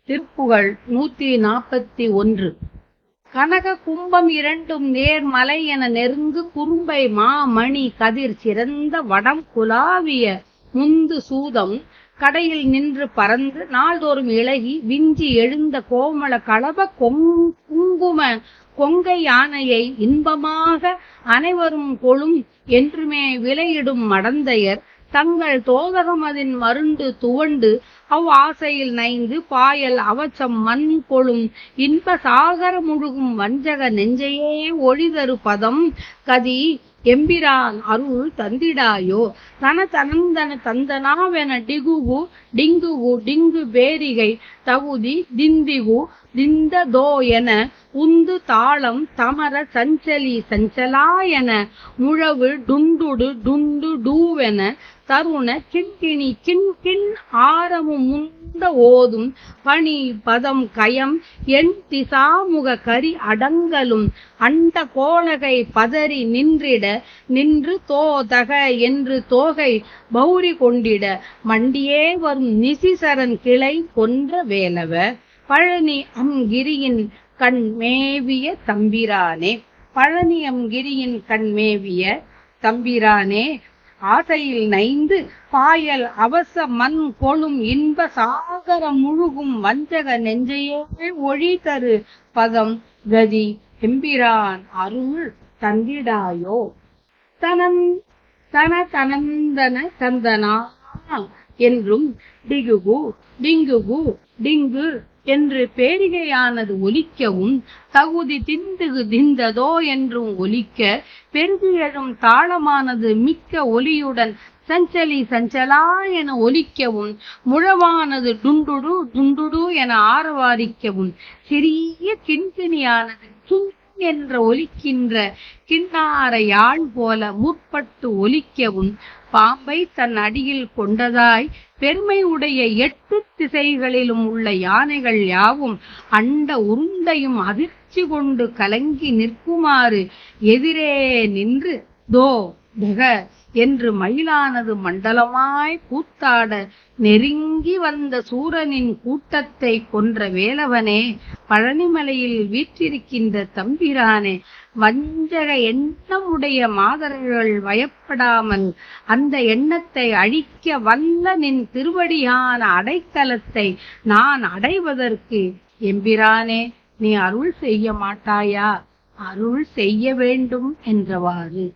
திருப்புகழ் 141. கனக கும்பம் இரண்டும் நேர்மலை என நெருங்கு குறும்பை மாமணி கதிர் சிறந்த வடம் குலாவிய முந்து சூதம் கடையில் நின்று பறந்து நாள்தோறும் இழகி விஞ்சி எழுந்த கோமள களப குங்கும கொங்கை யானையை இன்பமாக அனைவரும் கொளும் என்றுமே விலையிடும் மடந்தையர் தங்கள் தோதகம் அதின் மருண்டு துவண்டு ஆசையில் நைந்து பாயல் அவச்சம் மண் கொளும் இன்ப சாகர முழுகும் வஞ்சக நெஞ்சையே ஒளிதரு பதம் கதி எம்பிரான் அருள் தந்திடாயோ தனதனந்தன தந்தனாவென டிகுகு டிங்குகு டிங்கு பேரிகை தகுதி திந்திகு திந்ததோ என உந்து தாளம் தமர சஞ்சலி சஞ்சலா என முழவு டுண்டுடு டுண்டு டூவென தருண கிண்கிணி கிண்கிண் ஆரமும் முந்த ஓதும் பணி பதம் கயம் எண் திசாமுக கரி அடங்கலும் அண்ட கோலகை பதறி நின்றிட நின்று தோதக என்று தோகை பௌரி கொண்டிட மண்டியே வரும் நிசிசரன் கிளை கொன்ற வேலவ பழனி அம்கிரியின் கண் மேவிய தம்பிரானே. பழனி அம்கிரியின் கண் மேவிய தம்பிரானே, ஆசையில் நைந்து பாயல் அவச மண் கொளும் இன்ப சாகரம் முழுகும் வஞ்சக நெஞ்சையே ஒளி தரு பதம் கதி எம்பிரான் அருள் தந்திடாயோ தனதனந்தன தந்தனா என்றும் டிகுகு டிங்குகு டிங்கு என்று பேரிகையானது ஒலிக்கவும் தகுதி திந்துகு திந்ததோ என்றும் ஒலிக்க பெருகு எழும் தாளமானது மிக்க ஒலியுடன் சஞ்சலி சஞ்சலா என ஒலிக்கவும் முழவானது டுண்டுடு டுண்டுடு என ஆரவாரிக்கவும் சிறிய கிண்கிணியானது கிண் என்ற ஒலிக்கின்ற கிண்ணார யாழ் போல முற்பட்டு ஒலிக்கவும் பாம்பை தன் அடியில் கொண்டதாய் பெருமை உடைய 8 திசைகளிலும் உள்ள யானைகள் யாவும் அண்ட உருண்டையும் அதிர்ச்சி கொண்டு கலங்கி நிற்குமாறு எதிரே நின்று தோ தக என்று மயிலானது மண்டலமாய் கூத்தாட நெருங்கி வந்த சூரனின் கூட்டத்தை கொன்ற வேலவனே, பழனிமலையில் வீற்றிருக்கின்ற தம்பிரானே, வஞ்சக எண்ணமுடைய மாதர்கள் வயப்படாமல் அந்த எண்ணத்தை அழிக்க வல்ல நின் திருவடியான அடைக்கலத்தை நான் அடைவதற்கு எம்பிரானே நீ அருள் செய்ய மாட்டாயா? அருள் செய்ய வேண்டும் என்றவாறு.